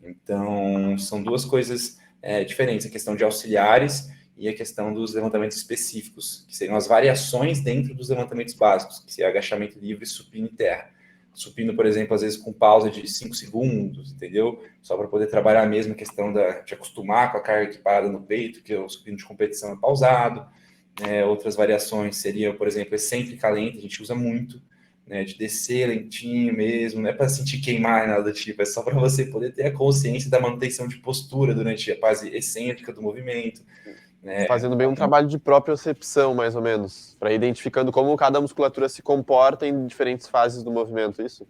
Speaker 2: Então, são duas coisas diferentes, a questão de auxiliares e a questão dos levantamentos específicos, que seriam as variações dentro dos levantamentos básicos, que seria agachamento livre, supino e terra. Supino, por exemplo, às vezes com pausa de 5 segundos, entendeu? Só para poder trabalhar mesmo a questão de acostumar com a carga equiparada no peito, que o supino de competição é pausado. Outras variações seriam, por exemplo, excêntrica lenta, a gente usa muito, né, de descer lentinho mesmo, não é para sentir queimar, nada do tipo, é só para você poder ter a consciência da manutenção de postura durante a fase excêntrica do movimento.
Speaker 1: Fazendo bem um trabalho de propriocepção, mais ou menos, para identificando como cada musculatura se comporta em diferentes fases do movimento, isso?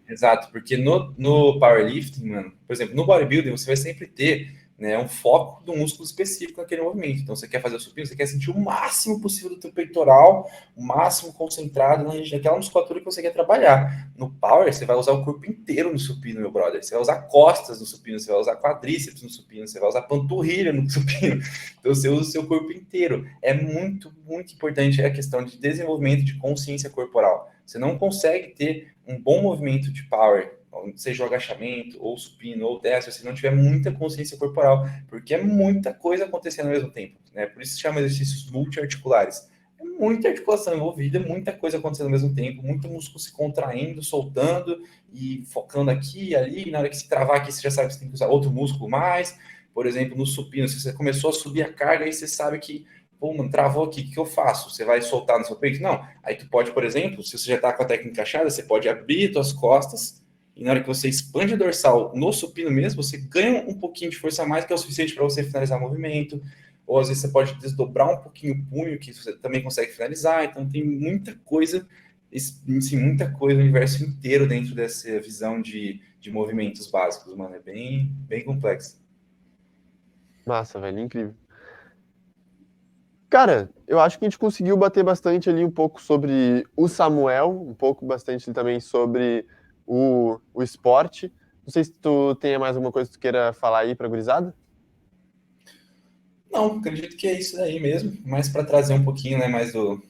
Speaker 2: Exato, porque no powerlifting, mano, por exemplo, no bodybuilding, você vai sempre ter, né, um foco do músculo específico naquele movimento. Então, você quer fazer o supino, você quer sentir o máximo possível do teu peitoral, o máximo concentrado naquela musculatura que você quer trabalhar. No power, você vai usar o corpo inteiro no supino, meu brother. Você vai usar costas no supino, você vai usar quadríceps no supino, você vai usar panturrilha no supino. Então, você usa o seu corpo inteiro. É muito, muito importante a questão de desenvolvimento de consciência corporal. Você não consegue ter um bom movimento de power, seja o agachamento, ou supino, ou terra, se você não tiver muita consciência corporal, porque é muita coisa acontecendo ao mesmo tempo, né? Por isso se chama exercícios multiarticulares. É muita articulação envolvida, muita coisa acontecendo ao mesmo tempo, muito músculo se contraindo, soltando e focando aqui e ali. Na hora que se travar aqui, você já sabe que você tem que usar outro músculo mais. Por exemplo, no supino, se você começou a subir a carga, aí você sabe que, pô, mano, travou aqui, o que eu faço? Você vai soltar no seu peito? Não. Aí tu pode, por exemplo, se você já tá com a técnica encaixada, você pode abrir as costas e na hora que você expande a dorsal no supino mesmo, você ganha um pouquinho de força a mais, que é o suficiente para você finalizar o movimento. Ou às vezes você pode desdobrar um pouquinho o punho, que você também consegue finalizar. Então tem muita coisa, assim, muita coisa, o universo inteiro dentro dessa visão de movimentos básicos, mano. É bem, bem complexo.
Speaker 1: Massa, velho, incrível. Cara, eu acho que a gente conseguiu bater bastante ali um pouco sobre o Samuel, um pouco bastante também sobre o esporte. Não sei se tu tem mais alguma coisa que tu queira falar aí pra gurizada?
Speaker 2: Não, acredito que é isso aí mesmo, mas para trazer um pouquinho, né, mais do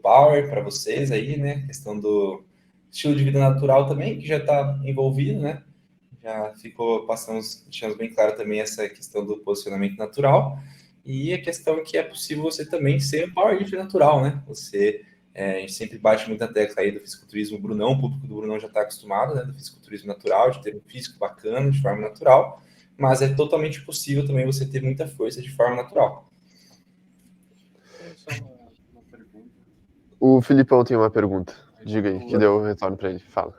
Speaker 2: power para vocês aí, né, questão do estilo de vida natural também, que já está envolvido, né, já deixamos bem claro também essa questão do posicionamento natural e a questão que é possível você também ser um powerlifter natural, né, a gente sempre bate muita tecla aí do fisiculturismo Brunão, o público do Brunão já está acostumado, né, do fisiculturismo natural, de ter um físico bacana, de forma natural, mas é totalmente possível também você ter muita força de forma natural.
Speaker 4: Só uma pergunta.
Speaker 1: O Filipão tem uma pergunta. Diga aí, que deu retorno pra ele. Fala.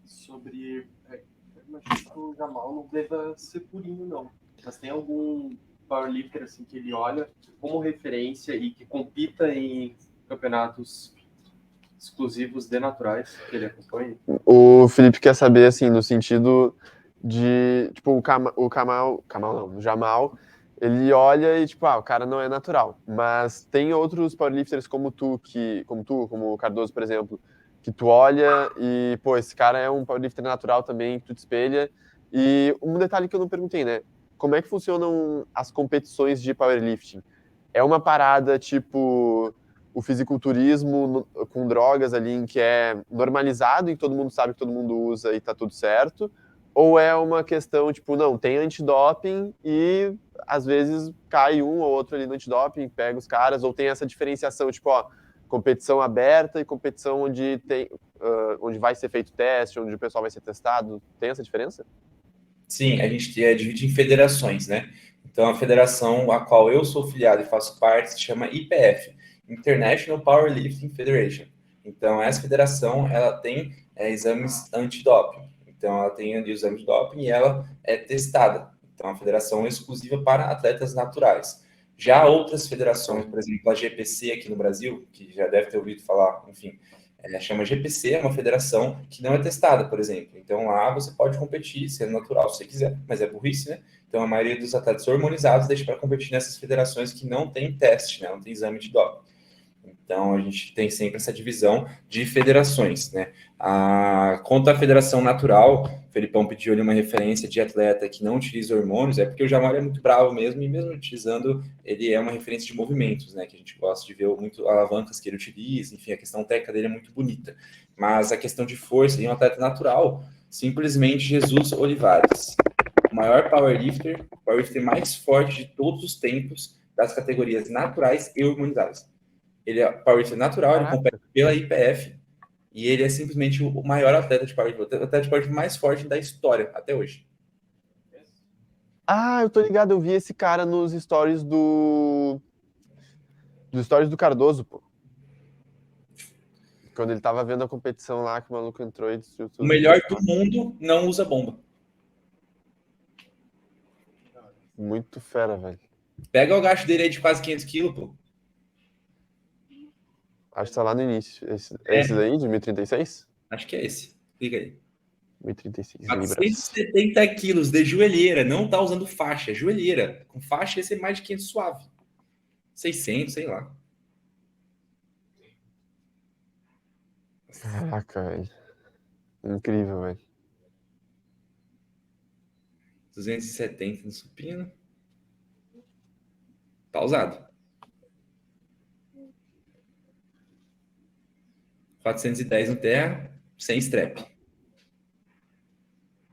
Speaker 4: Sobre. Eu imagino que o Jamal não deva ser purinho, não. Mas tem algum powerlifter assim, que ele olha como referência e que compita em campeonatos exclusivos de naturais que ele acompanha?
Speaker 1: O Felipe quer saber, assim, no sentido de, tipo, o Jamal, ele olha e, tipo, o cara não é natural. Mas tem outros powerlifters como como o Cardoso, por exemplo, que tu olha e, pô, esse cara é um powerlifter natural também, que tu te espelha. E um detalhe que eu não perguntei, né? Como é que funcionam as competições de powerlifting? É uma parada, tipo, o fisiculturismo com drogas ali, em que é normalizado e todo mundo sabe que todo mundo usa e tá tudo certo? Ou é uma questão, tipo, não, tem antidoping e às vezes cai um ou outro ali no antidoping, pega os caras, ou tem essa diferenciação, tipo, ó, competição aberta e competição onde vai ser feito teste, onde o pessoal vai ser testado, tem essa diferença?
Speaker 2: Sim, a gente divide em federações, né? Então, a federação a qual eu sou filiado e faço parte se chama IPF, International Powerlifting Federation. Então, essa federação, ela tem exames antidoping. Então, ela tem ali o exame de doping e ela é testada. Então, a federação é exclusiva para atletas naturais. Já outras federações, por exemplo, a GPC aqui no Brasil, que já deve ter ouvido falar, enfim, chama GPC, é uma federação que não é testada, por exemplo. Então lá você pode competir, sendo natural se você quiser, mas é burrice, né? Então a maioria dos atletas hormonizados deixa para competir nessas federações que não tem teste, né? Não tem exame de doping. Então, a gente tem sempre essa divisão de federações, né? Quanto à federação natural, o Felipão pediu ali uma referência de atleta que não utiliza hormônios, é porque o Jamal é muito bravo mesmo, e mesmo utilizando, ele é uma referência de movimentos, né? Que a gente gosta de ver muito alavancas que ele utiliza, enfim, a questão técnica dele é muito bonita. Mas a questão de força em um atleta natural, simplesmente Jesus Olivares, o maior powerlifter mais forte de todos os tempos das categorias naturais e hormonizadas. Ele é powerlifter natural, ele compete pela IPF e ele é simplesmente o maior atleta de powerlifting, o atleta de powerlifting mais forte da história até hoje.
Speaker 1: Ah, eu tô ligado, eu vi esse cara nos stories dos stories do Cardoso, pô. Quando ele tava vendo a competição lá, que o maluco entrou e destruiu tudo.
Speaker 2: O melhor do mundo não usa bomba.
Speaker 1: Muito fera, velho.
Speaker 2: Pega o gasto dele aí de quase 500 quilos, pô.
Speaker 1: Acho que tá lá no início. Esse daí, de 1036?
Speaker 2: Acho que é esse. Clica aí.
Speaker 1: 1036 libras.
Speaker 2: 470 quilos de joelheira. Não tá usando faixa, joelheira. Com faixa ia ser mais de 500 suave. 600, sei lá.
Speaker 1: Caraca, velho. Incrível, velho.
Speaker 2: 270 no supino. Pausado. 410 no terra, sem strap.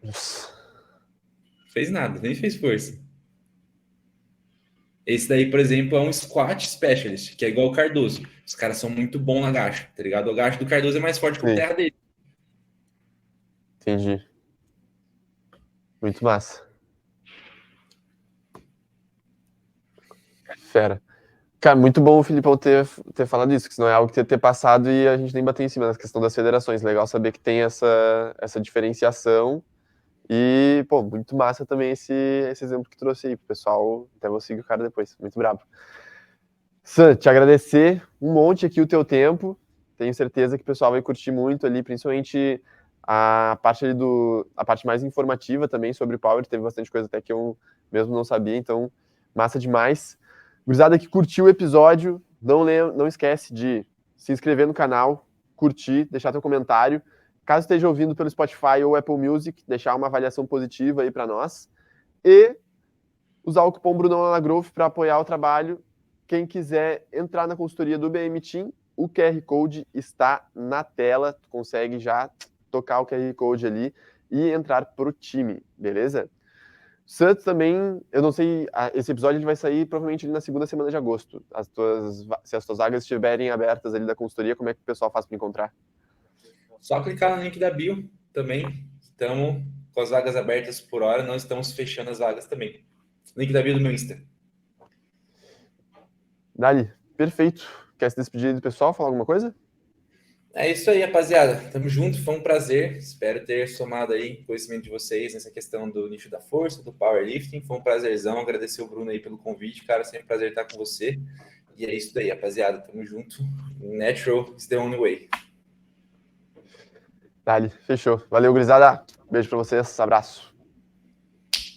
Speaker 1: Nossa.
Speaker 2: Fez nada, nem fez força. Esse daí, por exemplo, é um squat specialist, que é igual o Cardoso. Os caras são muito bons no agacho, tá ligado? O agacho do Cardoso é mais forte que o terra dele.
Speaker 1: Entendi. Muito massa. Fera. Cara, muito bom o Filipão ter falado isso, que senão é algo que ter passado e a gente nem bateu em cima na questão das federações. Legal saber que tem essa diferenciação. E, pô, muito massa também esse exemplo que trouxe aí pro pessoal. Até vou seguir o cara depois. Muito brabo. Sam, te agradecer um monte aqui o teu tempo. Tenho certeza que o pessoal vai curtir muito ali, principalmente a parte ali a parte mais informativa também sobre o Power. Teve bastante coisa até que eu mesmo não sabia, então massa demais. Gurizada que curtiu o episódio, não esquece de se inscrever no canal, curtir, deixar teu comentário. Caso esteja ouvindo pelo Spotify ou Apple Music, deixar uma avaliação positiva aí para nós. E usar o cupom BrunãoLagrove para apoiar o trabalho. Quem quiser entrar na consultoria do BM Team, o QR Code está na tela. Tu consegue já tocar o QR Code ali e entrar pro time, beleza? Santos também, eu não sei, esse episódio ele vai sair provavelmente ali na segunda semana de agosto. Se as tuas vagas estiverem abertas ali da consultoria, como é que o pessoal faz para encontrar?
Speaker 2: Só clicar no link da bio também. Estamos com as vagas abertas por hora, não estamos fechando as vagas também. Link da bio do meu Insta.
Speaker 1: Dali, perfeito. Quer se despedir do pessoal, falar alguma coisa?
Speaker 2: É isso aí, rapaziada. Tamo junto, foi um prazer. Espero ter somado aí conhecimento de vocês nessa questão do nicho da força, do powerlifting. Foi um prazerzão. Agradecer o Bruno aí pelo convite, cara. Sempre um prazer estar com você. E é isso daí, rapaziada. Tamo junto. Natural is the only way.
Speaker 1: Dali, fechou. Valeu, gurizada. Beijo pra vocês. Abraço.